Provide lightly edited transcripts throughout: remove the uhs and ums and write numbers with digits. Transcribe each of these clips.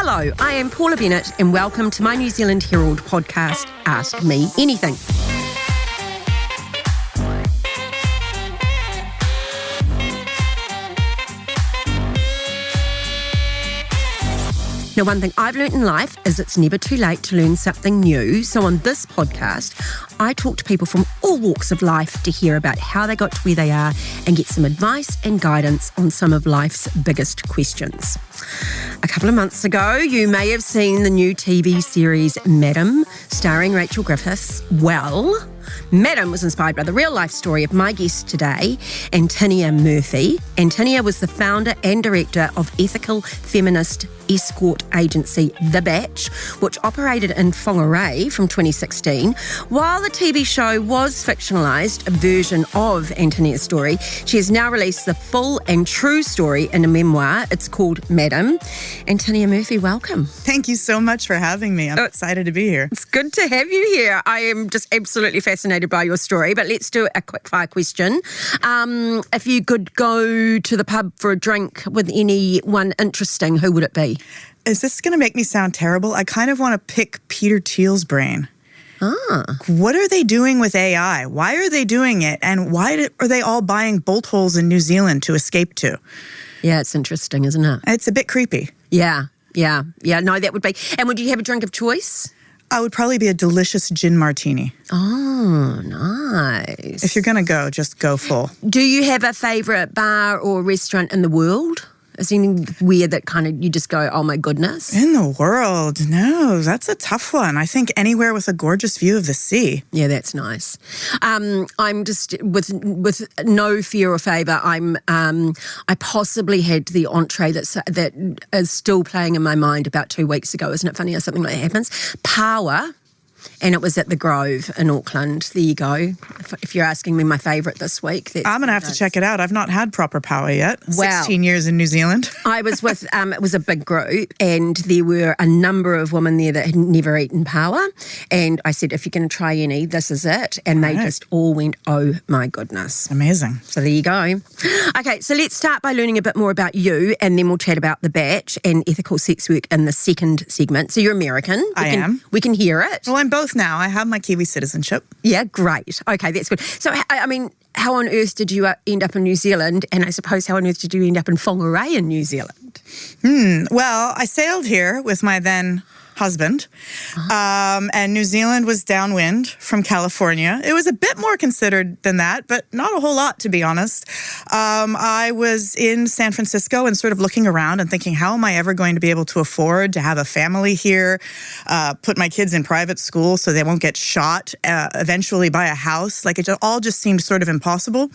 Hello, I am Paula Bennett and welcome to my New Zealand Herald podcast, Ask Me Anything. Now, one thing I've learnt in life is it's never too late to learn something new. So on this podcast, I talk to people from all walks of life to hear about how they got to where they are and get some advice and guidance on some of life's biggest questions. A couple of months ago, you may have seen the new TV series Madam, starring Rachel Griffiths. Well, Madam was inspired by the real-life story of my guest today, Antonia Murphy. Antonia was the founder and director of ethical feminist escort agency The Bach, which operated in Whangarei from 2016. While the TV show was fictionalised, a version of Antonia's story, she has now released the full and true story in a memoir. It's called Madam. Antonia Murphy, welcome. Thank you so much for having me. I'm excited to be here. It's good to have you here. I am just absolutely fascinated by your story, but let's do a quick fire question. If you could go to the pub for a drink with anyone interesting, who would it be? Is this going to make me sound terrible? I kind of want to pick Peter Thiel's brain. What are they doing with AI? Why are they doing it? And why are they all buying bolt holes in New Zealand to escape to? Yeah, it's interesting, isn't it? It's a bit creepy. Yeah. No, that would be. And would you have a drink of choice? I would probably be a delicious gin martini. Oh, nice. If you're going to go, just go full. Do you have a favourite bar or restaurant in the world? Is there anywhere that kind of you just go, oh my goodness? In the world? No, that's a tough one. I think anywhere with a gorgeous view of the sea. Yeah, that's nice. I'm just with no fear or favour. I possibly had the entree that is still playing in my mind about 2 weeks ago. Isn't it funny how something like that happens? Power. And it was at the Grove in Auckland. There you go. If you're asking me my favourite this week. I'm going to have to check it out. I've not had proper power yet. Wow. 16 years in New Zealand. I was with, it was a big group and there were a number of women there that had never eaten power. And I said, if you're going to try any, this is it. And they just all went, oh my goodness. Amazing. So there you go. Okay, so let's start by learning a bit more about you and then we'll chat about the Bach and ethical sex work in the second segment. So you're American. I am. We can hear it. Well, I'm both now. I have my Kiwi citizenship. Yeah, great. Okay, that's good. So, I mean, how on earth did you end up in New Zealand? And I suppose how on earth did you end up in Whangarei in New Zealand? Well, I sailed here with my then husband, and New Zealand was downwind from California. It was a bit more considered than that, but not a whole lot, to be honest. I was in San Francisco and sort of looking around and thinking, how am I ever going to be able to afford to have a family here, put my kids in private school so they won't get shot, eventually buy a house? Like, it all just seemed sort of impossible.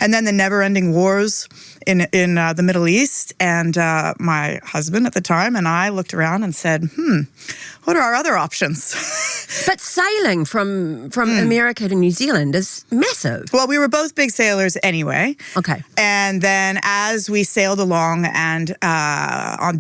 And then the never-ending wars in the Middle East, and my husband at the time and I looked around and said, what are our other options? But sailing from America to New Zealand is massive. Well, we were both big sailors anyway. Okay. And then as we sailed along and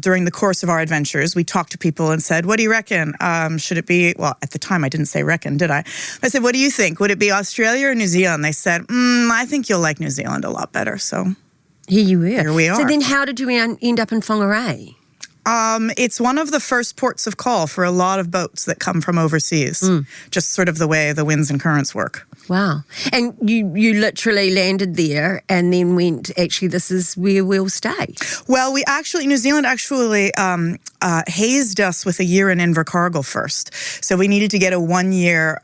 during the course of our adventures, we talked to people and said, what do you reckon? Should it be, well, at the time I didn't say reckon, did I? I said, what do you think? Would it be Australia or New Zealand? They said, I think you'll like New Zealand a lot better. So here you were. Here we are. So then how did you end up in Whangarei? It's one of the first ports of call for a lot of boats that come from overseas, just sort of the way the winds and currents work. Wow. And you literally landed there and then went, actually, this is where we'll stay. Well, New Zealand actually hazed us with a year in Invercargill first. So we needed to get a 1-year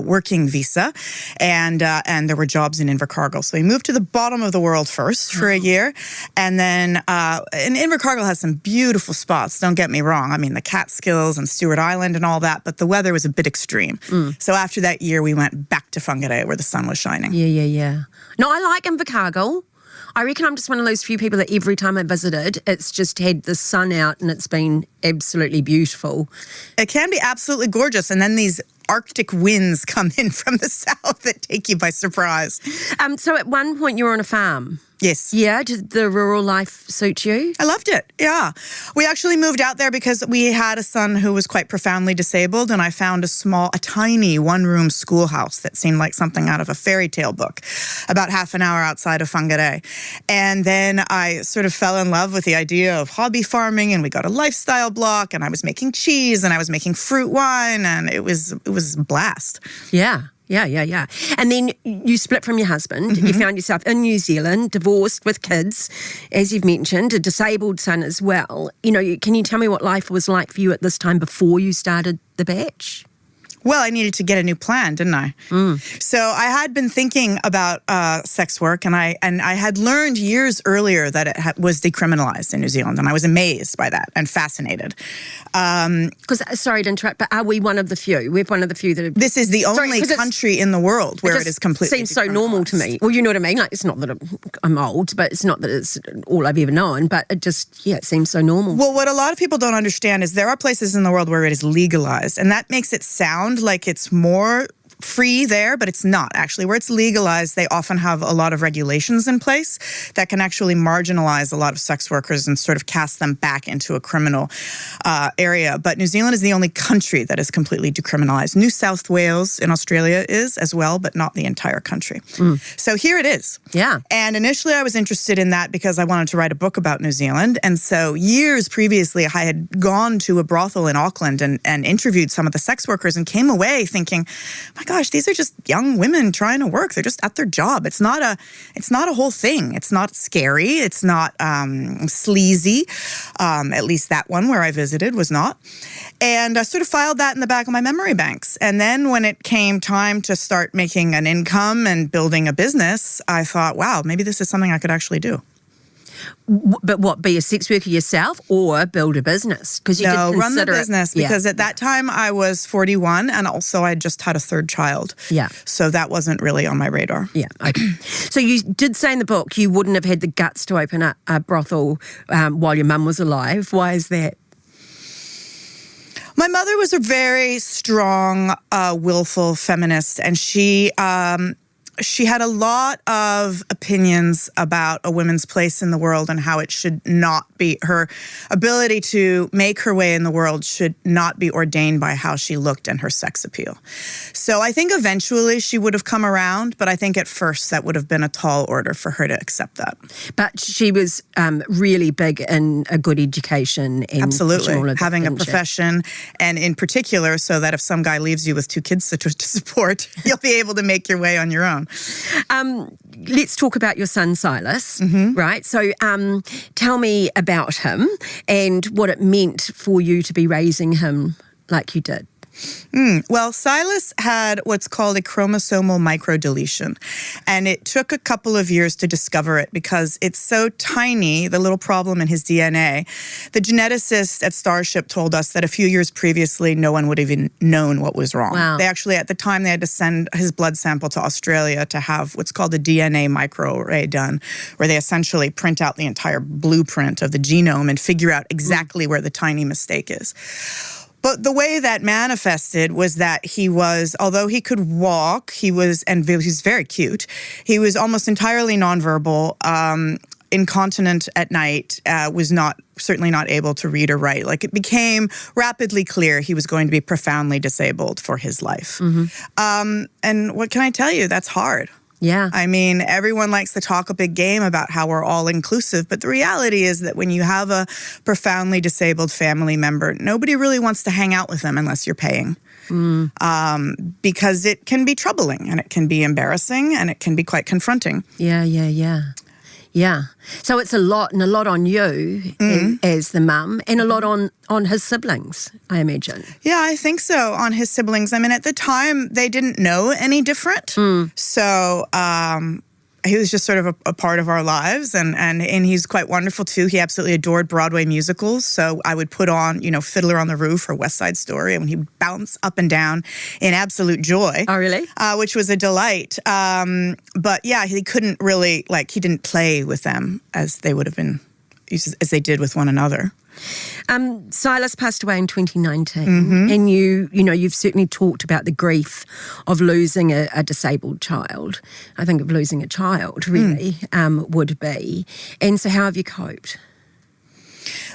working visa, and there were jobs in Invercargill. So we moved to the bottom of the world first for a year, and then and Invercargill has some beautiful spots, don't get me wrong. I mean, the Catskills and Stewart Island and all that, but the weather was a bit extreme. So after that year, we went back to Whangarei where the sun was shining. Yeah. No, I like Invercargill. I reckon I'm just one of those few people that every time I visited, it's just had the sun out and it's been absolutely beautiful. It can be absolutely gorgeous. And then these Arctic winds come in from the south that take you by surprise. So at one point you were on a farm. Yes. Yeah, did the rural life suit you? I loved it. Yeah. We actually moved out there because we had a son who was quite profoundly disabled, and I found a tiny one-room schoolhouse that seemed like something out of a fairy tale book about half an hour outside of Whangarei. And then I sort of fell in love with the idea of hobby farming, and we got a lifestyle block, and I was making cheese, and I was making fruit wine, and it was a blast. Yeah. Yeah. And then you split from your husband. You found yourself in New Zealand, divorced with kids, as you've mentioned, a disabled son as well. Can you tell me what life was like for you at this time before you started the batch? Well, I needed to get a new plan, didn't I? So I had been thinking about sex work, and I had learned years earlier that it was decriminalized in New Zealand, and I was amazed by that and fascinated. Because, sorry to interrupt, but are we one of the few? We're one of the few that have... This is the only country in the world where it is completely seems so normal to me. Well, you know what I mean? Like, it's not that I'm old, but it's not that it's all I've ever known, but it just, it seems so normal. Well, what a lot of people don't understand is there are places in the world where it is legalized, and that makes it sound like it's more free there, but it's not actually. Where it's legalized, they often have a lot of regulations in place that can actually marginalize a lot of sex workers and sort of cast them back into a criminal area. But New Zealand is the only country that is completely decriminalized. New South Wales in Australia is as well, but not the entire country. So here it is. Yeah. And initially I was interested in that because I wanted to write a book about New Zealand. And so years previously, I had gone to a brothel in Auckland and interviewed some of the sex workers and came away thinking, my gosh, these are just young women trying to work. They're just at their job. It's not a whole thing. It's not scary. It's not sleazy. At least that one where I visited was not. And I sort of filed that in the back of my memory banks. And then when it came time to start making an income and building a business, I thought, wow, maybe this is something I could actually do. But what, be a sex worker yourself or build a business? Because you did consider run the business because at that time I was 41 and also I just had a third child. Yeah. So that wasn't really on my radar. Yeah. Okay. So you did say in the book you wouldn't have had the guts to open up a brothel while your mum was alive. Why is that? My mother was a very strong, willful feminist, and she had a lot of opinions about a woman's place in the world and how it should not be. Her ability to make her way in the world should not be ordained by how she looked and her sex appeal. So I think eventually she would have come around, but I think at first that would have been a tall order for her to accept that. But she was really big in a good education. And absolutely. Having a profession, and in particular so that if some guy leaves you with 2 kids to support, you'll be able to make your way on your own. Let's talk about your son, Silas, right? So tell me about him and what it meant for you to be raising him like you did. Well, Silas had what's called a chromosomal microdeletion, and it took a couple of years to discover it because it's so tiny, the little problem in his DNA. The geneticist at Starship told us that a few years previously, no one would have even known what was wrong. Wow. They actually, at the time, they had to send his blood sample to Australia to have what's called a DNA microarray done, where they essentially print out the entire blueprint of the genome and figure out exactly where the tiny mistake is. But the way that manifested was that he was, although he could walk, he was very cute. He was almost entirely nonverbal, incontinent at night, was certainly not able to read or write. Like, it became rapidly clear he was going to be profoundly disabled for his life. And what can I tell you? That's hard. Yeah. I mean, everyone likes to talk a big game about how we're all inclusive, but the reality is that when you have a profoundly disabled family member, nobody really wants to hang out with them unless you're paying. Because it can be troubling and it can be embarrassing and it can be quite confronting. Yeah. So it's a lot on you as the mum and a lot on his siblings, I imagine. Yeah, I think so, on his siblings. I mean, at the time, they didn't know any different. So he was just sort of a part of our lives, and he's quite wonderful too. He absolutely adored Broadway musicals, so I would put on, Fiddler on the Roof or West Side Story, and he would bounce up and down in absolute joy. Oh, really? Which was a delight. But yeah, he couldn't really, he didn't play with them as they would have been as they did with one another. Silas passed away in 2019, and you've certainly talked about the grief of losing a disabled child. I think of losing a child really would be. And so how have you coped?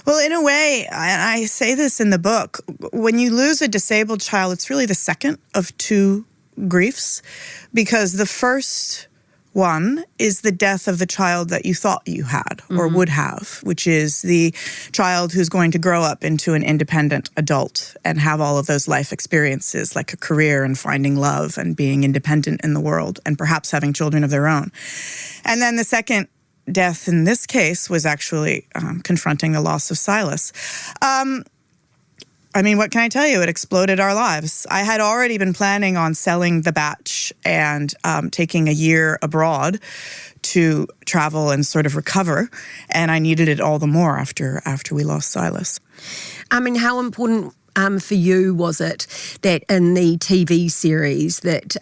Well, in a way, and I say this in the book, when you lose a disabled child, it's really the second of two griefs, because the first one is the death of the child that you thought you had or would have, which is the child who's going to grow up into an independent adult and have all of those life experiences, like a career and finding love and being independent in the world and perhaps having children of their own. And then the second death in this case was actually confronting the loss of Silas. I mean, what can I tell you? It exploded our lives. I had already been planning on selling the batch and taking a year abroad to travel and sort of recover, and I needed it all the more after we lost Silas. I mean, how important for you was it that in the TV series that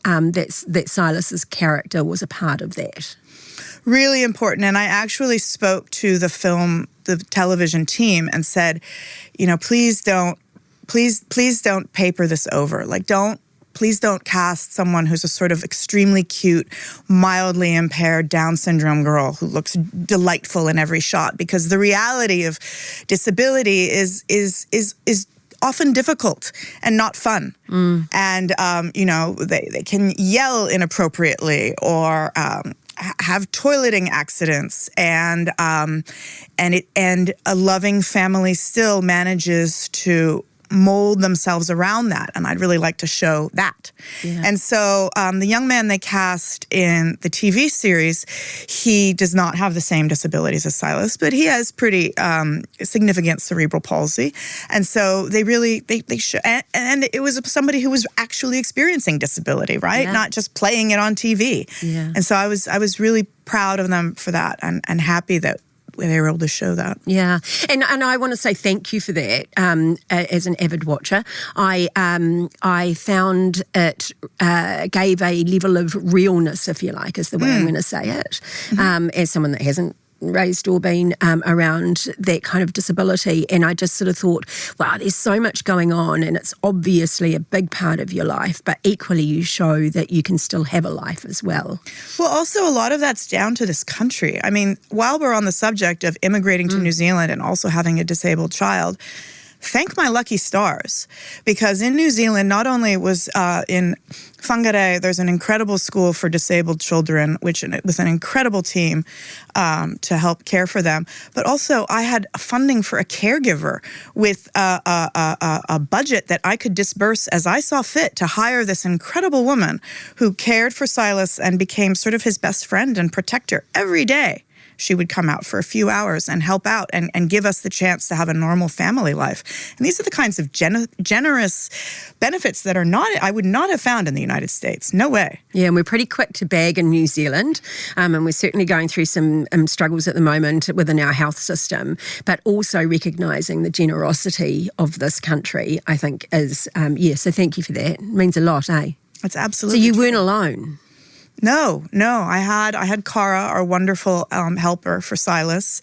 Silas's character was a part of that? Really important, and I actually spoke to the television team and said, please don't paper this over. Please don't cast someone who's a sort of extremely cute, mildly impaired Down syndrome girl who looks delightful in every shot, because the reality of disability is often difficult and not fun. And they can yell inappropriately or have toileting accidents, and a loving family still manages to mold themselves around that, and I'd really like to show that. Yeah. And so the young man they cast in the TV series, he does not have the same disabilities as Silas, but he has pretty significant cerebral palsy, and so they show, and it was somebody who was actually experiencing disability, right? Yeah. Not just playing it on TV. Yeah. And so I was really proud of them for that, and happy that they were able to show that. Yeah. And I want to say thank you for that. As an avid watcher, I found it gave a level of realness, if you like, is the way I'm going to say it, as someone that hasn't raised or been around that kind of disability. And I just sort of thought, wow, there's so much going on, and it's obviously a big part of your life, but equally you show that you can still have a life as well. Well, also a lot of that's down to this country. I mean, while we're on the subject of immigrating to New Zealand and also having a disabled child, thank my lucky stars, because in New Zealand, not only was in Whangarei, there's an incredible school for disabled children, with an incredible team to help care for them. But also, I had funding for a caregiver with a budget that I could disperse as I saw fit to hire this incredible woman who cared for Silas and became sort of his best friend and protector every day. She would come out for a few hours and help out and give us the chance to have a normal family life. And these are the kinds of generous benefits that I would not have found in the United States. No way. Yeah, and we're pretty quick to bag in New Zealand. And we're certainly going through some struggles at the moment within our health system, but also recognising the generosity of this country, I think is, so thank you for that. It means a lot, eh? It's absolutely So you true. weren't alone? No. I had Cara, our wonderful helper for Silas,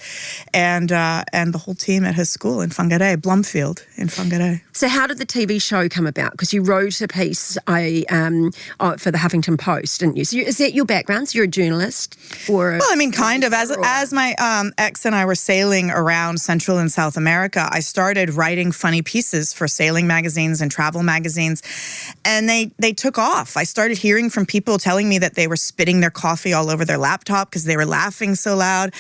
and the whole team at his school in Whangarei, Blumfield in Whangarei. So how did the TV show come about? Because you wrote a piece for the Huffington Post, didn't you? So is that your background? So you're a journalist? Well, I mean, kind of. As my ex and I were sailing around Central and South America, I started writing funny pieces for sailing magazines and travel magazines, and they took off. I started hearing from people telling me that they were spitting their coffee all over their laptop because they were laughing so loud.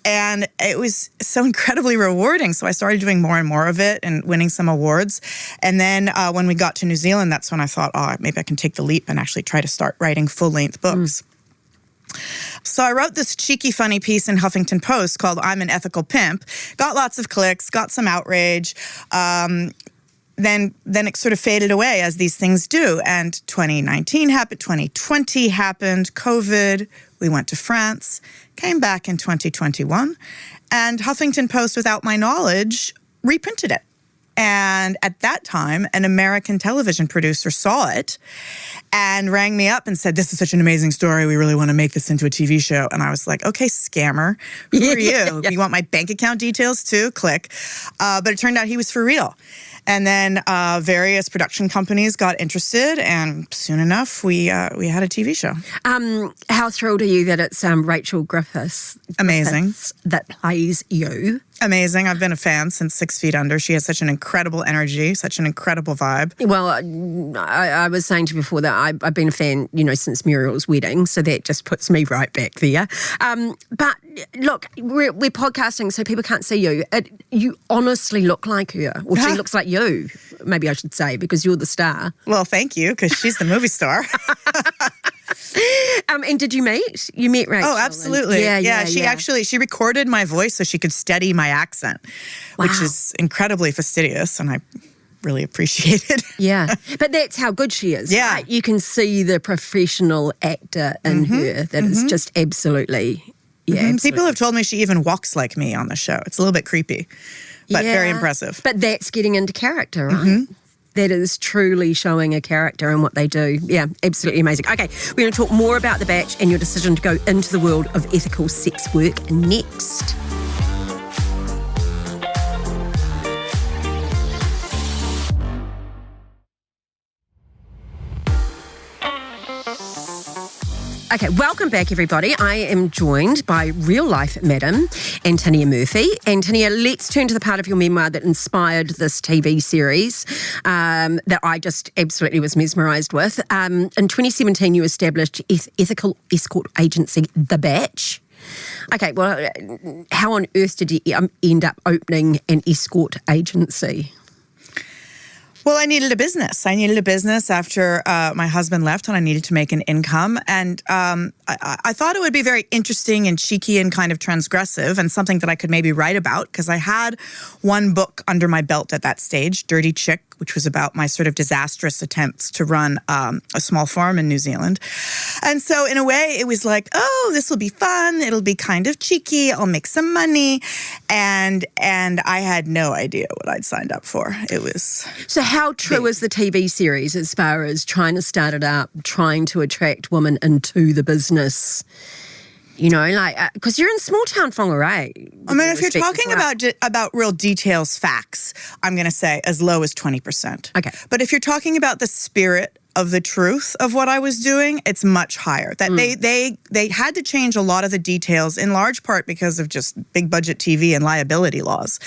And it was so incredibly rewarding. So I started doing more and more of it and winning some awards. And then when we got to New Zealand, that's when I thought, maybe I can take the leap and actually try to start writing full-length books. So I wrote this cheeky, funny piece in Huffington Post called I'm an Ethical Pimp. Got lots of clicks, got some outrage. Then it sort of faded away, as these things do. And 2019 happened, 2020 happened, COVID, we went to France, came back in 2021, and Huffington Post, without my knowledge, reprinted it. And at that time, an American television producer saw it and rang me up and said, "This is such an amazing story. We really want to make this into a TV show." And I was like, "Okay, scammer, who are you? You want my bank account details too? Click." But it turned out he was for real. And then various production companies got interested, and soon enough, we had a TV show. How thrilled are you that it's Rachel Griffiths? Amazing. That plays you. Amazing. I've been a fan since 6 Feet Under. She has such an incredible energy, such an incredible vibe. Well, I was saying to you before that I've been a fan, since Muriel's wedding, so that just puts me right back there. But look, we're podcasting, so people can't see you. You honestly look like her, or she looks like you, maybe I should say, because you're the star. Well, thank you, because she's the movie star. And did you meet? You met Rachel? Oh, absolutely. She recorded my voice so she could study my accent, which is incredibly fastidious, and I really appreciate it. Yeah, but that's how good she is. Yeah. Right? You can see the professional actor in her that is just absolutely, absolutely. People have told me she even walks like me on the show. It's a little bit creepy, but very impressive. But that's getting into character, right? That is truly showing a character and what they do. Yeah, absolutely amazing. Okay, we're going to talk more about The Bach and your decision to go into the world of ethical sex work next. Okay, welcome back, everybody. I am joined by real-life madam, Antonia Murphy. Antonia, let's turn to the part of your memoir that inspired this TV series that I just absolutely was mesmerised with. In 2017, you established ethical escort agency, The Bach. Okay, well, how on earth did you end up opening an escort agency? Well, I needed a business. I needed a business after my husband left, and I needed to make an income. And I thought it would be very interesting and cheeky and kind of transgressive, and something that I could maybe write about, because I had one book under my belt at that stage, Dirty Chick, which was about my sort of disastrous attempts to run a small farm in New Zealand. And so in a way, it was like, oh, this will be fun. It'll be kind of cheeky. I'll make some money. And I had no idea what I'd signed up for. It was... So how true is the TV series as far as trying to start it up, trying to attract women into the business? Because you're in small town Whangarei. I mean, if you're talking about real details, facts, I'm going to say as low as 20%. Okay. But if you're talking about the spirit of the truth of what I was doing, it's much higher. That they had to change a lot of the details, in large part because of just big budget TV and liability laws.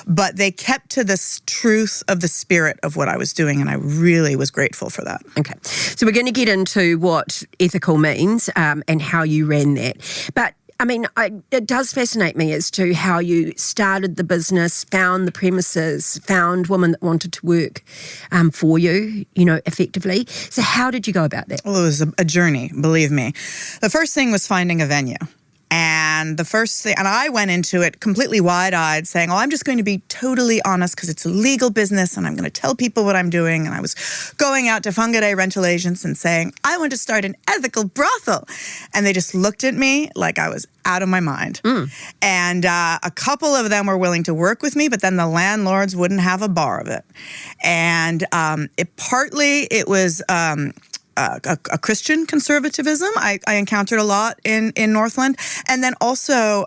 But they kept to the truth of the spirit of what I was doing, and I really was grateful for that. Okay. So we're going to get into what ethical means and how you ran that. But I mean, it does fascinate me as to how you started the business, found the premises, found women that wanted to work for you, effectively. So how did you go about that? Well, it was a journey, believe me. The first thing was finding a venue. And the first thing, and I went into it completely wide-eyed saying, I'm just going to be totally honest because it's a legal business and I'm going to tell people what I'm doing. And I was going out to Whangarei rental agents and saying, I want to start an ethical brothel. And they just looked at me like I was out of my mind. And a couple of them were willing to work with me, but then the landlords wouldn't have a bar of it. And it was... a Christian conservatism I encountered a lot in Northland. And then also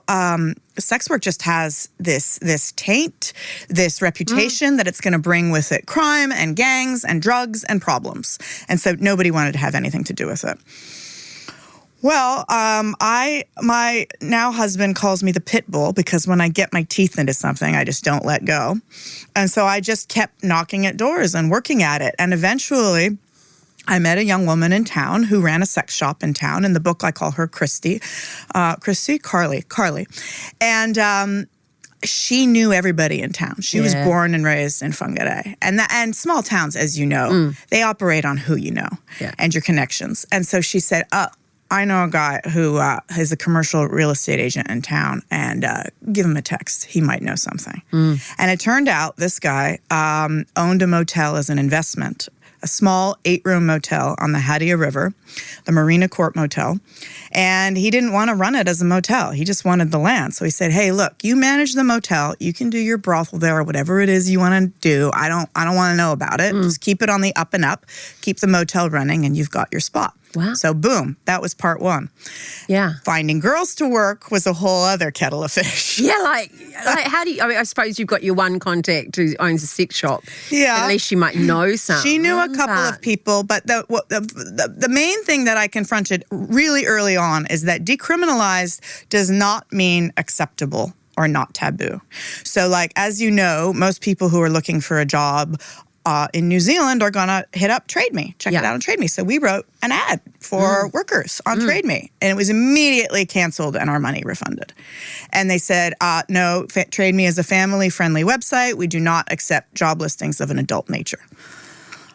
sex work just has this taint, this reputation that it's going to bring with it crime and gangs and drugs and problems. And so nobody wanted to have anything to do with it. Well, my now husband calls me the pit bull because when I get my teeth into something, I just don't let go. And so I just kept knocking at doors and working at it. And eventually I met a young woman in town who ran a sex shop in town. In the book, I call her Carly. And she knew everybody in town. She was born and raised in Whangarei. And small towns, as you know, they operate on who you know and your connections. And so she said, I know a guy who is a commercial real estate agent in town, and give him a text. He might know something. And it turned out this guy owned a motel as an investment a small 8-room motel on the Hadia River, the Marina Court Motel. And he didn't want to run it as a motel. He just wanted the land. So he said, hey, look, you manage the motel. You can do your brothel there or whatever it is you want to do. I don't want to know about it. Just keep it on the up and up. Keep the motel running and you've got your spot. Wow. So boom, that was part one. Yeah. Finding girls to work was a whole other kettle of fish. Yeah, like how do you, I suppose you've got your one contact who owns a sex shop. Yeah. At least you might know some. She knew a couple of people, but the main thing that I confronted really early on is that decriminalized does not mean acceptable or not taboo. So like, as you know, most people who are looking for a job in New Zealand are going to hit up Trade Me, check it out on Trade Me. So we wrote an ad for workers on Trade Me, and it was immediately canceled and our money refunded. And they said, no, Trade Me is a family-friendly website. We do not accept job listings of an adult nature.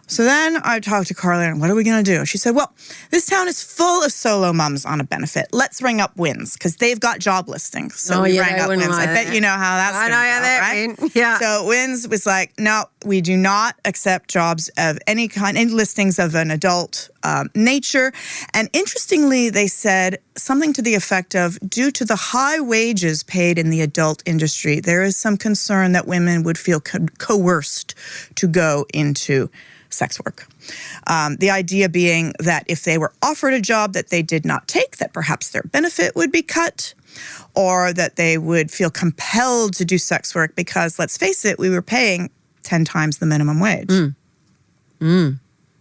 So then I talked to Carly, and what are we going to do? She said, well, this town is full of solo mums on a benefit. Let's ring up WINS, because they've got job listings. So we rang up WINS. I bet you know how that's going to go, right? Mean. Yeah. So WINS was like, no, we do not accept jobs of any kind, any listings of an adult nature. And interestingly, they said something to the effect of, due to the high wages paid in the adult industry, there is some concern that women would feel coerced to go into sex work. The idea being that if they were offered a job that they did not take, that perhaps their benefit would be cut, or that they would feel compelled to do sex work because, let's face it, we were paying 10 times the minimum wage.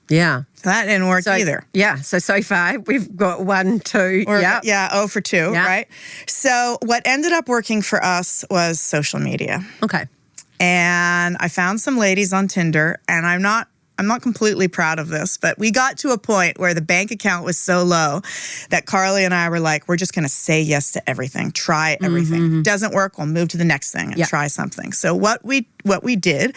Yeah. So that didn't work either. Yeah. So far, we've got 1, 2. Yeah, 0 for 2, right? So what ended up working for us was social media. Okay. And I found some ladies on Tinder, and I'm not completely proud of this, but we got to a point where the bank account was so low that Carly and I were like, we're just going to say yes to everything, try everything. Doesn't work, we'll move to the next thing and try something. So what we did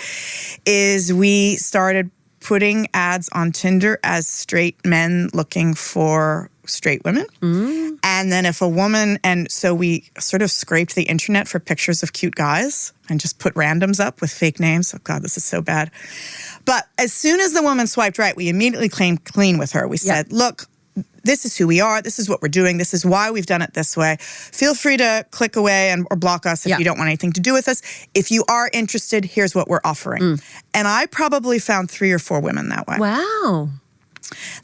is we started putting ads on Tinder as straight men looking for straight women. And then if a woman, and so we sort of scraped the internet for pictures of cute guys and just put randoms up with fake names. Oh God, this is so bad. But as soon as the woman swiped right, we immediately claimed clean with her. We said, look, this is who we are. This is what we're doing. This is why we've done it this way. Feel free to click away or block us if you don't want anything to do with us. If you are interested, here's what we're offering. And I probably found 3 or 4 women that way. Wow.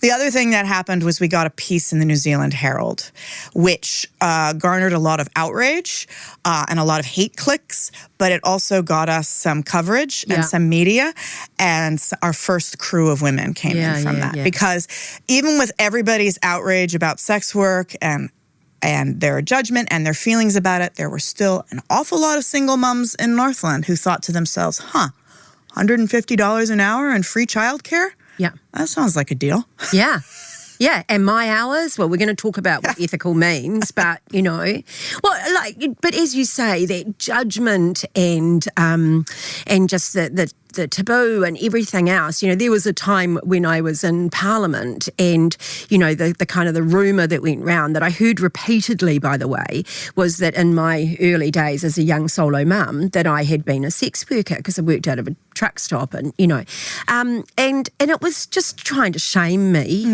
The other thing that happened was we got a piece in the New Zealand Herald, which garnered a lot of outrage and a lot of hate clicks, but it also got us some coverage and some media, and our first crew of women came in from that. Because even with everybody's outrage about sex work and their judgment and their feelings about it, there were still an awful lot of single mums in Northland who thought to themselves, $150 an hour and free childcare? Yeah. That sounds like a deal. Yeah. Yeah, and my hours, well, we're going to talk about what ethical means, but, but as you say, that judgment and just the taboo and everything else, there was a time when I was in Parliament and, the kind of the rumour that went round that I heard repeatedly, by the way, was that in my early days as a young solo mum that I had been a sex worker because I worked out of a truck stop and, and it was just trying to shame me,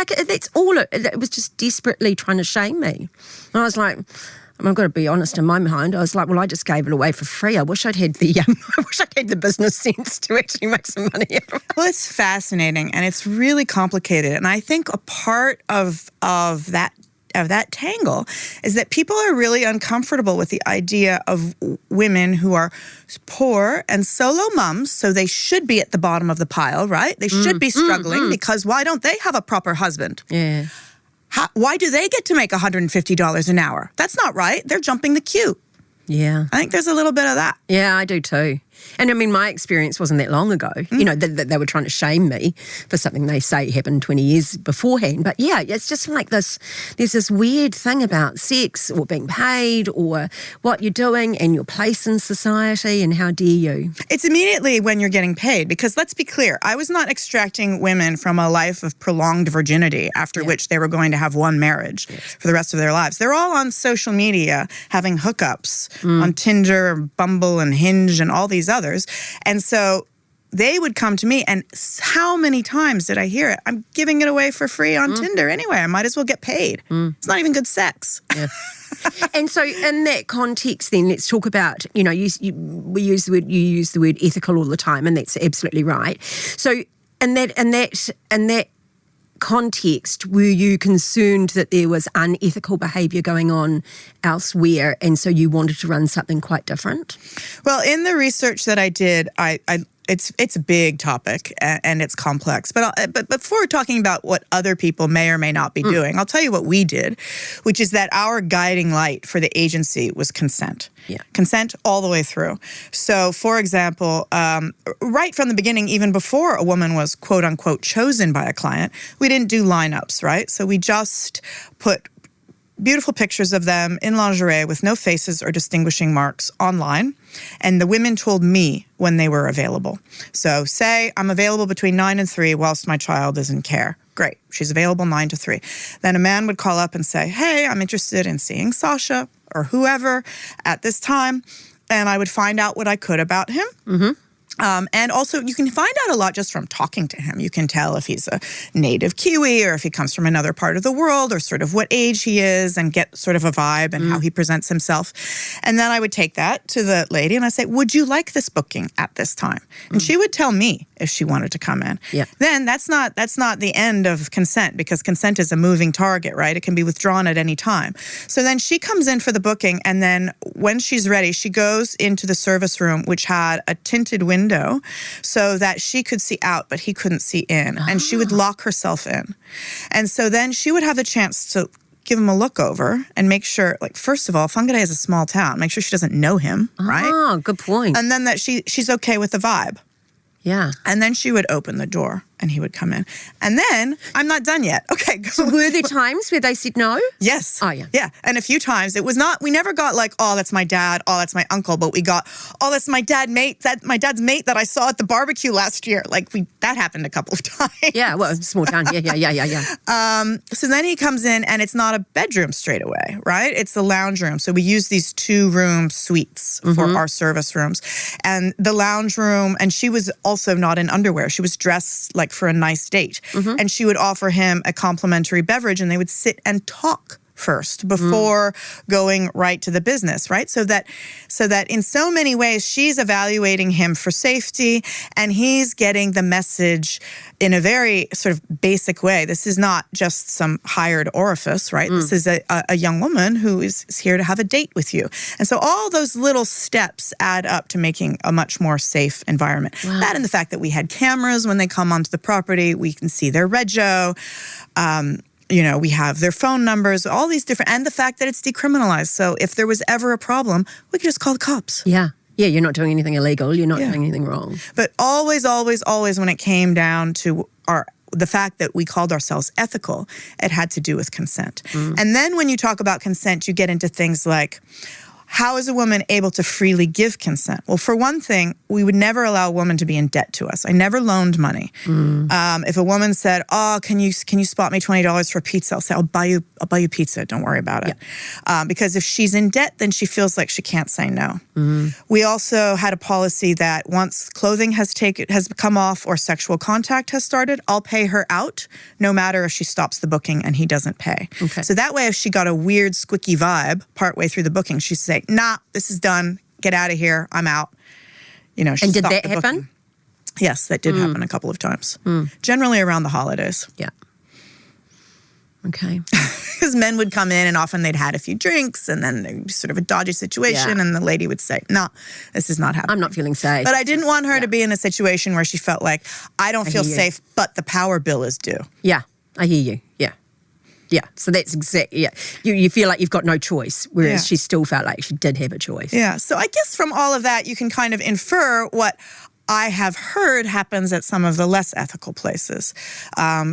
that's all it was, just desperately trying to shame me. And I was like, I've got to be honest, in my mind, I was like, well, I just gave it away for free. I wish I'd had the business sense to actually make some money out of it. Well, it's fascinating and it's really complicated. And I think a part of that tangle is that people are really uncomfortable with the idea of women who are poor and solo mums, so they should be at the bottom of the pile, right? They should be struggling because why don't they have a proper husband? Yeah. Why do they get to make $150 an hour? That's not right. They're jumping the queue. Yeah. I think there's a little bit of that. Yeah, I do too. And I mean, my experience wasn't that long ago. They were trying to shame me for something they say happened 20 years beforehand. But yeah, it's just like this, there's this weird thing about sex or being paid or what you're doing and your place in society and how dare you. It's immediately when you're getting paid, because let's be clear, I was not extracting women from a life of prolonged virginity after which they were going to have one marriage for the rest of their lives. They're all on social media having hookups on Tinder, Bumble, and Hinge, and all these others. And so they would come to me, and how many times did I hear it? I'm giving it away for free on Tinder anyway. I might as well get paid. It's not even good sex. Yeah. And so in that context then, let's talk about, you use the word ethical all the time, and that's absolutely right. So in that context, were you concerned that there was unethical behaviour going on elsewhere, and so you wanted to run something quite different? Well, in the research that I did, it's a big topic and it's complex. But before talking about what other people may or may not be doing, I'll tell you what we did, which is that our guiding light for the agency was consent. Yeah. Consent all the way through. So, for example, right from the beginning, even before a woman was quote unquote chosen by a client, we didn't do lineups, right? So we just put beautiful pictures of them in lingerie with no faces or distinguishing marks online. And the women told me when they were available. So say I'm available between 9 and 3 whilst my child is in care. Great. She's available 9 to 3. Then a man would call up and say, hey, I'm interested in seeing Sasha or whoever at this time. And I would find out what I could about him. Mm-hmm. And also, you can find out a lot just from talking to him. You can tell if he's a native Kiwi or if he comes from another part of the world or sort of what age he is and get sort of a vibe and how he presents himself. And then I would take that to the lady and I say, would you like this booking at this time? And she would tell me if she wanted to come in. Yeah. Then that's not the end of consent, because consent is a moving target, right? It can be withdrawn at any time. So then she comes in for the booking, and then when she's ready, she goes into the service room, which had a tinted window so that she could see out, but he couldn't see in. And she would lock herself in. And so then she would have the chance to give him a look over and make sure, like, first of all, Whangarei is a small town. Make sure she doesn't know him, right? Oh, good point. And then that she's okay with the vibe. Yeah. And then she would open the door and he would come in. And then, I'm not done yet. Okay. So were there times where they said no? Yes. Oh, yeah. Yeah. And a few times it was not, we never got like, oh, that's my dad, oh, that's my uncle, but we got, oh, that's my dad's mate that I saw at the barbecue last year. Like that happened a couple of times. Yeah, well, small town. Yeah. So then he comes in and it's not a bedroom straight away, right? It's the lounge room. So we use these 2-room suites for our service rooms. And the lounge room, and she was also not in underwear. She was dressed like for a nice date. And she would offer him a complimentary beverage and they would sit and talk first before going right to the business, right? So that in so many ways, she's evaluating him for safety and he's getting the message in a very sort of basic way. This is not just some hired orifice, right? This is a young woman who is here to have a date with you. And so all those little steps add up to making a much more safe environment. Wow. That and the fact that we had cameras when they come onto the property, we can see their rego, we have their phone numbers, all these different, and the fact that it's decriminalized. So if there was ever a problem, we could just call the cops. Yeah. Yeah, you're not doing anything illegal. You're not doing anything wrong. But always, always, always when it came down to the fact that we called ourselves ethical, it had to do with consent. And then when you talk about consent, you get into things like, how is a woman able to freely give consent? Well, for one thing, we would never allow a woman to be in debt to us. I never loaned money. If a woman said, "Oh, can you spot me $20 for pizza?" I'll say, "I'll buy you pizza. Don't worry about it." Yeah. Because if she's in debt, then she feels like she can't say no. We also had a policy that once clothing has come off or sexual contact has started, I'll pay her out, no matter if she stops the booking and he doesn't pay. Okay. So that way, if she got a weird squicky vibe partway through the booking, she'd say, "Nah, this is done. Get out of here. I'm out." And did that happen? Booking. Yes, that did happen a couple of times. Generally around the holidays. Yeah. Okay. Because men would come in and often they'd had a few drinks and then there'd be sort of a dodgy situation and the lady would say, "No, this is not happening. I'm not feeling safe." But I didn't want her to be in a situation where she felt like, I don't feel safe, but the power bill is due. Yeah, I hear you. Yeah. Yeah, so that's exactly, You feel like you've got no choice, whereas she still felt like she did have a choice. Yeah, so I guess from all of that, you can kind of infer what I have heard happens at some of the less ethical places.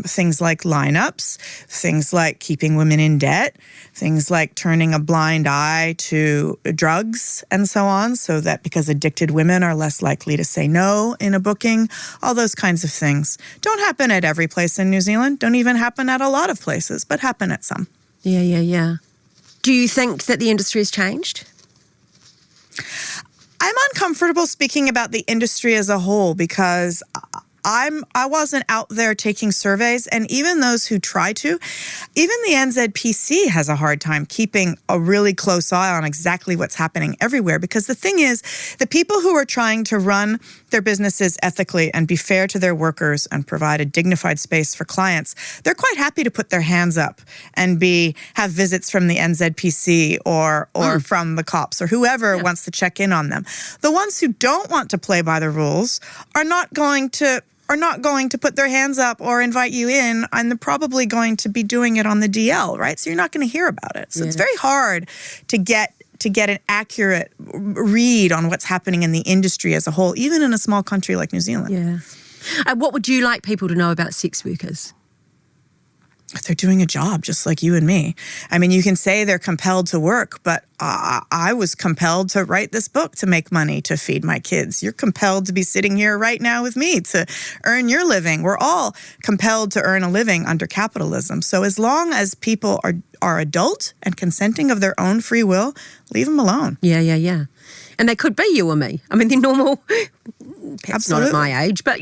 Things like lineups, things like keeping women in debt, things like turning a blind eye to drugs and so on, so that because addicted women are less likely to say no in a booking, all those kinds of things. Don't happen at every place in New Zealand, don't even happen at a lot of places, but happen at some. Yeah. Do you think that the industry has changed? I'm uncomfortable speaking about the industry as a whole because I wasn't out there taking surveys, and even those who try to, even the NZPC has a hard time keeping a really close eye on exactly what's happening everywhere. Because the thing is, the people who are trying to run their businesses ethically and be fair to their workers and provide a dignified space for clients, they're quite happy to put their hands up and have visits from the NZPC or from the cops or whoever wants to check in on them. The ones who don't want to play by the rules are not going to put their hands up or invite you in, and they're probably going to be doing it on the DL, right? So you're not going to hear about it. So it's very hard to get an accurate read on what's happening in the industry as a whole, even in a small country like New Zealand. Yeah. What would you like people to know about sex workers? They're doing a job just like you and me. I mean, you can say they're compelled to work, but I was compelled to write this book to make money to feed my kids. You're compelled to be sitting here right now with me to earn your living. We're all compelled to earn a living under capitalism. So as long as people are adult and consenting of their own free will, leave them alone. Yeah. And they could be you or me. I mean, they're normal, perhaps Absolutely. not at my age, but,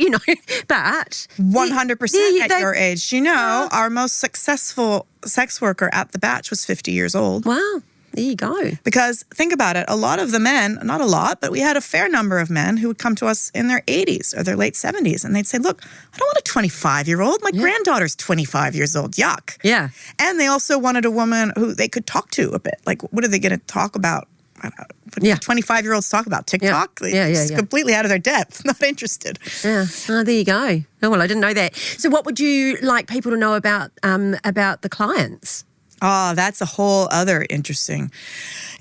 but... 100% at your age. Our most successful sex worker at the Batch was 50 years old. Wow, there you go. Because think about it, a lot of the men, not a lot, but we had a fair number of men who would come to us in their 80s or their late 70s, and they'd say, look, I don't want a 25-year-old. My granddaughter's 25 years old. Yuck. Yeah. And they also wanted a woman who they could talk to a bit. Like, what are they going to talk about? What do 25-years-olds talk about? TikTok? Yeah. It's completely out of their depth. Not interested. Yeah. Oh, there you go. Oh, well, I didn't know that. So what would you like people to know about the clients? Oh, that's a whole other interesting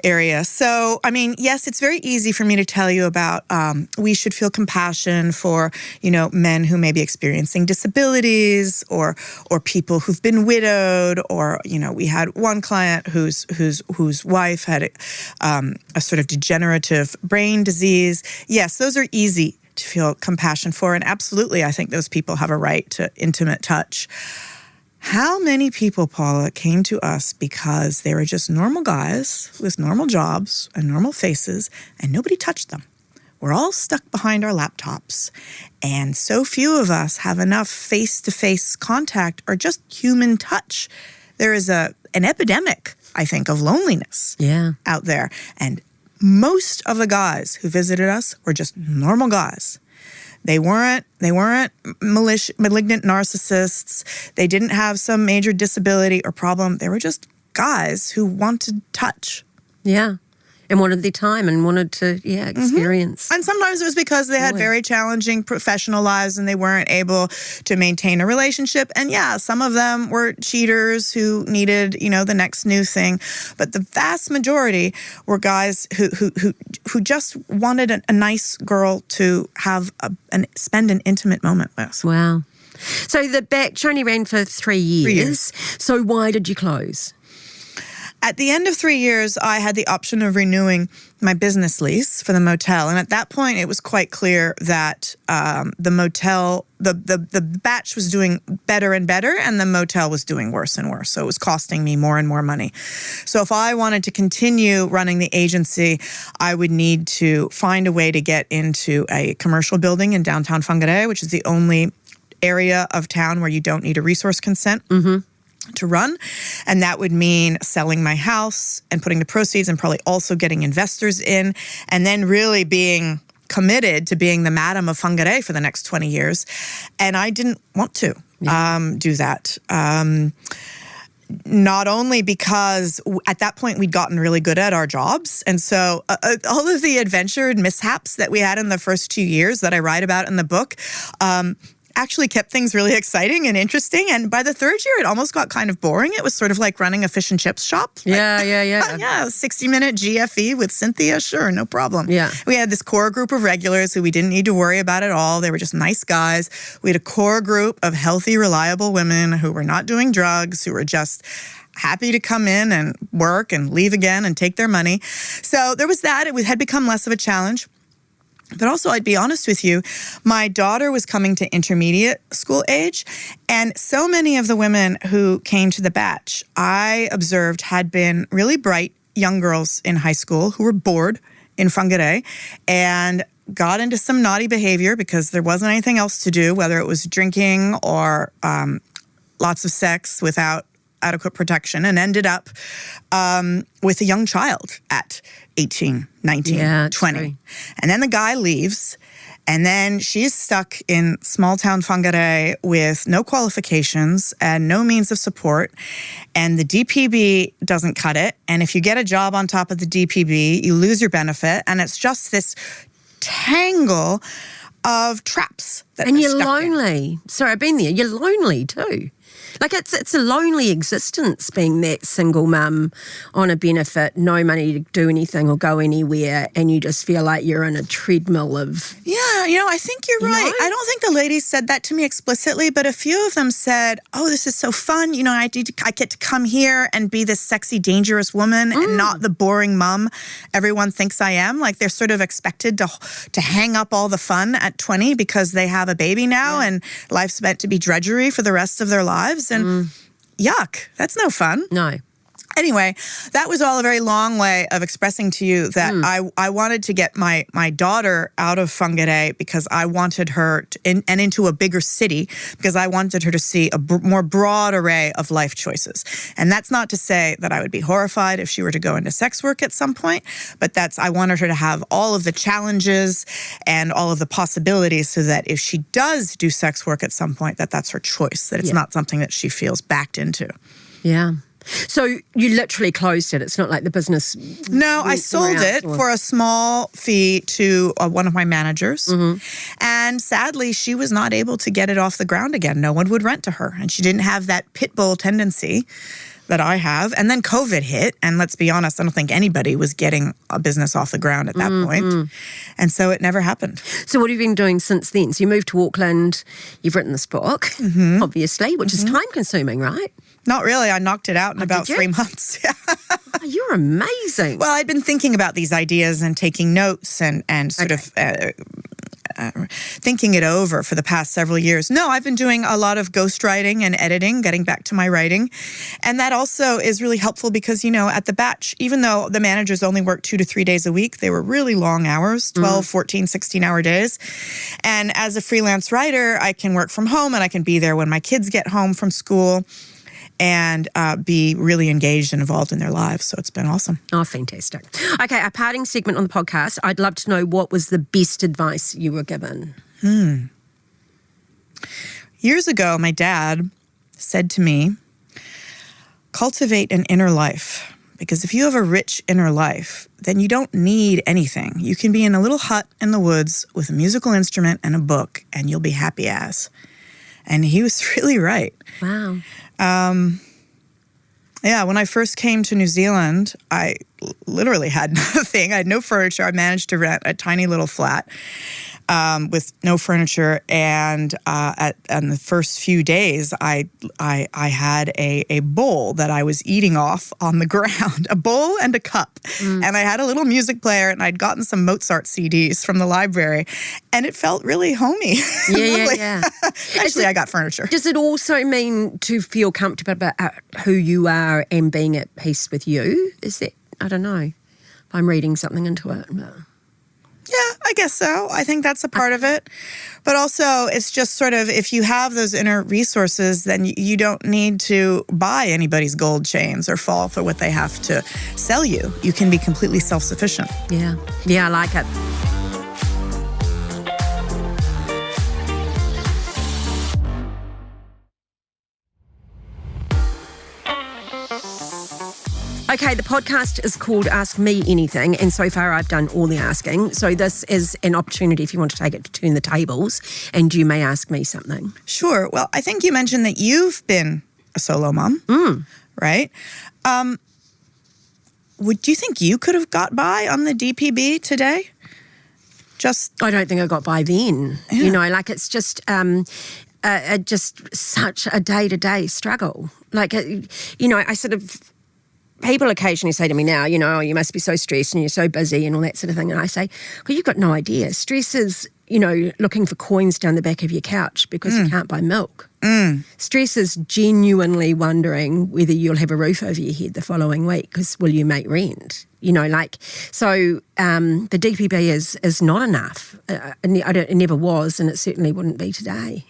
area. So, I mean, yes, it's very easy for me to tell you about we should feel compassion for, men who may be experiencing disabilities or people who've been widowed or, we had one client whose wife had a sort of degenerative brain disease. Yes, those are easy to feel compassion for. And absolutely, I think those people have a right to intimate touch. How many people, Paula, came to us because they were just normal guys with normal jobs and normal faces, and nobody touched them? We're all stuck behind our laptops, and so few of us have enough face-to-face contact or just human touch. There is an epidemic, I think, of loneliness out there, and most of the guys who visited us were just normal guys. They weren't malignant narcissists. They didn't have some major disability or problem. They were just guys who wanted touch. Yeah. And wanted their time and wanted to, experience. And sometimes it was because they had very challenging professional lives and they weren't able to maintain a relationship. And some of them were cheaters who needed, the next new thing. But the vast majority were guys who just wanted a nice girl to have spend an intimate moment with. Wow. So the Batch only ran for 3 years. 3 years. So why did you close? At the end of 3 years, I had the option of renewing my business lease for the motel. And at that point, it was quite clear that the motel, the Batch was doing better and better, and the motel was doing worse and worse. So it was costing me more and more money. So if I wanted to continue running the agency, I would need to find a way to get into a commercial building in downtown Whangarei, which is the only area of town where you don't need a resource consent. To run, and that would mean selling my house and putting the proceeds and probably also getting investors in, and then really being committed to being the madam of Whangarei for the next 20 years. And I didn't want to do that. Not only because at that point we'd gotten really good at our jobs, and so all of the adventure and mishaps that we had in the first 2 years that I write about in the book actually kept things really exciting and interesting. And by the third year, it almost got kind of boring. It was sort of like running a fish and chips shop. Yeah. 60-minute GFE with Cynthia, sure, no problem. Yeah. We had this core group of regulars who we didn't need to worry about at all. They were just nice guys. We had a core group of healthy, reliable women who were not doing drugs, who were just happy to come in and work and leave again and take their money. So there was that. It had become less of a challenge. But also, I'd be honest with you, my daughter was coming to intermediate school age, and so many of the women who came to the Batch, I observed, had been really bright young girls in high school who were bored in Whangarei and got into some naughty behavior because there wasn't anything else to do, whether it was drinking or lots of sex without adequate protection, and ended up with a young child at 18, 19, 20. True. And then the guy leaves, and then she's stuck in small-town Whangarei with no qualifications and no means of support, and the DPB doesn't cut it. And if you get a job on top of the DPB, you lose your benefit, and it's just this tangle of traps that And they're you're stuck in. lonely. Sorry, I've been there. You're lonely too. Like it's a lonely existence being that single mum on a benefit, no money to do anything or go anywhere, and you just feel like you're in a treadmill of... Yeah, I think you're right. know? I don't think the ladies said that to me explicitly, but a few of them said, oh, this is so fun. I get to come here and be this sexy, dangerous woman and not the boring mum everyone thinks I am. Like they're sort of expected to hang up all the fun at 20 because they have a baby now and life's meant to be drudgery for the rest of their lives. And yuck, that's no fun. No. Anyway, that was all a very long way of expressing to you that I wanted to get my daughter out of Whangarei because I wanted her and into a bigger city because I wanted her to see a more broad array of life choices. And that's not to say that I would be horrified if she were to go into sex work at some point, but I wanted her to have all of the challenges and all of the possibilities so that if she does do sex work at some point, that's her choice, that it's not something that she feels backed into. Yeah. So you literally closed it. It's not like the business... No, I sold it for a small fee to one of my managers. And sadly, she was not able to get it off the ground again. No one would rent to her. And she didn't have that pit bull tendency that I have. And then COVID hit. And let's be honest, I don't think anybody was getting a business off the ground at that point. And so it never happened. So what have you been doing since then? So you moved to Auckland. You've written this book, obviously, which is time-consuming, right? Not really. I knocked it out in about 3 months. Oh, you're amazing. Well, I'd been thinking about these ideas and taking notes and sort of thinking it over for the past several years. No, I've been doing a lot of ghostwriting and editing, getting back to my writing. And that also is really helpful because, at the batch, even though the managers only work 2 to 3 days a week, they were really long hours, 12, 14, 16-hour days. And as a freelance writer, I can work from home and I can be there when my kids get home from school and be really engaged and involved in their lives. So it's been awesome. Oh, fantastic. Okay, our parting segment on the podcast, I'd love to know what was the best advice you were given? Years ago, my dad said to me, cultivate an inner life. Because if you have a rich inner life, then you don't need anything. You can be in a little hut in the woods with a musical instrument and a book, and you'll be happy as. And he was really right. Wow. When I first came to New Zealand, I literally had nothing. I had no furniture. I managed to rent a tiny little flat with no furniture. And on the first few days, I had a bowl that I was eating off on the ground, a bowl and a cup. And I had a little music player, and I'd gotten some Mozart CDs from the library. And it felt really homey. Yeah. Actually, I got furniture. Does it also mean to feel comfortable about who you are and being at peace with you? Is that, I don't know if I'm reading something into it. But... Yeah, I guess so. I think that's a part of it. But also, it's just sort of, if you have those inner resources, then you don't need to buy anybody's gold chains or fall for what they have to sell you. You can be completely self-sufficient. Yeah, I like it. Okay, the podcast is called Ask Me Anything, and so far I've done all the asking. So this is an opportunity, if you want to take it, to turn the tables, and you may ask me something. Sure. Well, I think you mentioned that you've been a solo mom, right? Do you think you could have got by on the DPB today? I don't think I got by then. Yeah. It's just... just such a day-to-day struggle. I sort of people occasionally say to me now, oh, you must be so stressed and you're so busy and all that sort of thing. And I say, well, you've got no idea. Stress is, looking for coins down the back of your couch because you can't buy milk. Stress is genuinely wondering whether you'll have a roof over your head the following week because will you make rent? So the DPB is not enough. It never was, and it certainly wouldn't be today.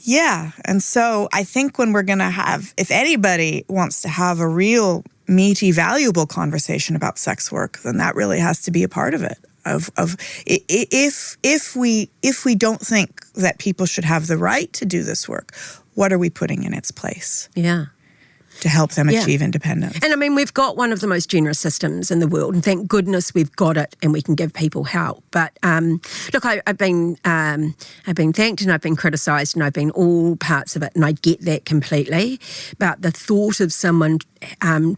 Yeah, and so I think when we're going to have, if anybody wants to have a real meaty, valuable conversation about sex work, then that really has to be a part of it. If we don't think that people should have the right to do this work, what are we putting in its place? Yeah. To help them achieve independence. And we've got one of the most generous systems in the world, and thank goodness we've got it, and we can give people help. But look, I've been thanked and I've been criticised, and I've been all parts of it, and I get that completely. But the thought of someone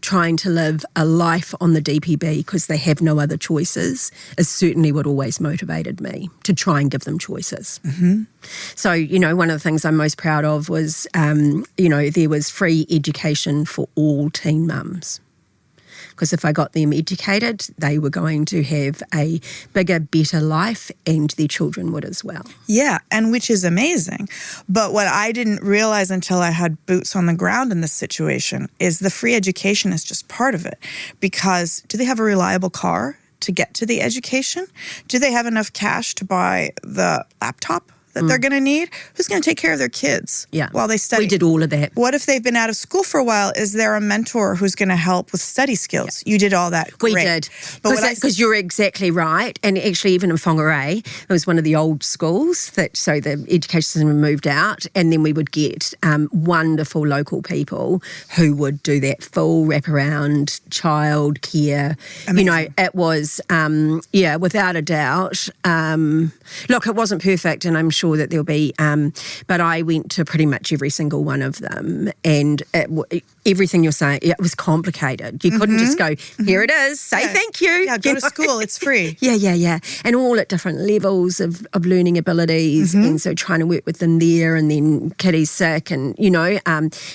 trying to live a life on the DPB because they have no other choices is certainly what always motivated me to try and give them choices. Mm-hmm. So, one of the things I'm most proud of was, there was free education for all teen mums. Because if I got them educated, they were going to have a bigger, better life, and their children would as well. Yeah, and which is amazing. But what I didn't realize until I had boots on the ground in this situation is the free education is just part of it. Because do they have a reliable car to get to the education? Do they have enough cash to buy the laptop that they're going to need? Who's going to take care of their kids while they study? We did all of that. What if they've been out of school for a while? Is there a mentor who's going to help with study skills? You did all that. We Great. did. Because you're exactly right. And actually, even in Whangarei, it was one of the old schools, so the education system moved out, and then we would get wonderful local people who would do that full wraparound child care. Amazing. It was, without a doubt. Look, it wasn't perfect, and I'm sure that there'll be, but I went to pretty much every single one of them, and everything you're saying, it was complicated. You couldn't just go, here it is, say thank you. Yeah, go to school, it's free. Yeah. And all at different levels of learning abilities, and so trying to work with them there, and then kiddies sick, and,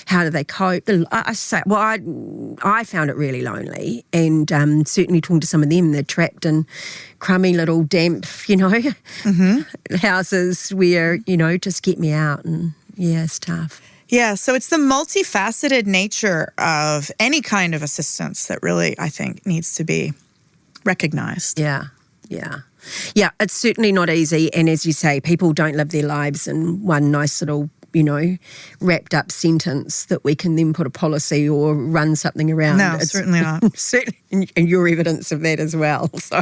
how do they cope? I found it really lonely, and certainly talking to some of them, they're trapped in crummy little damp, houses where, just get me out, and it's tough. Yeah, so it's the multifaceted nature of any kind of assistance that really, I think, needs to be recognized. Yeah, it's certainly not easy, and as you say, people don't live their lives in one nice little wrapped up sentence that we can then put a policy or run something around. No, certainly not. Certainly, and you're evidence of that as well. So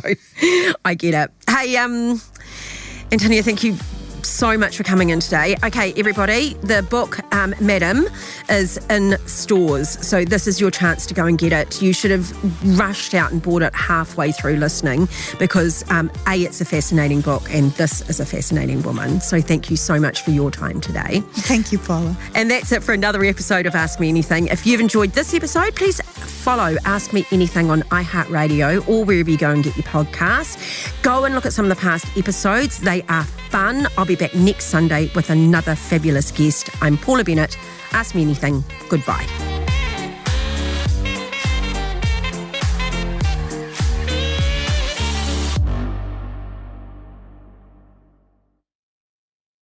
I get it. Hey, Antonia, thank you so much for coming in today. Okay, everybody, the book, Madam, is in stores. So this is your chance to go and get it. You should have rushed out and bought it halfway through listening because, it's a fascinating book, and this is a fascinating woman. So thank you so much for your time today. Thank you, Paula. And that's it for another episode of Ask Me Anything. If you've enjoyed this episode, please follow Ask Me Anything on iHeartRadio or wherever you go and get your podcasts. Go and look at some of the past episodes. They are fun. I'll be back next Sunday with another fabulous guest. I'm Paula Bennett. Ask Me Anything. Goodbye.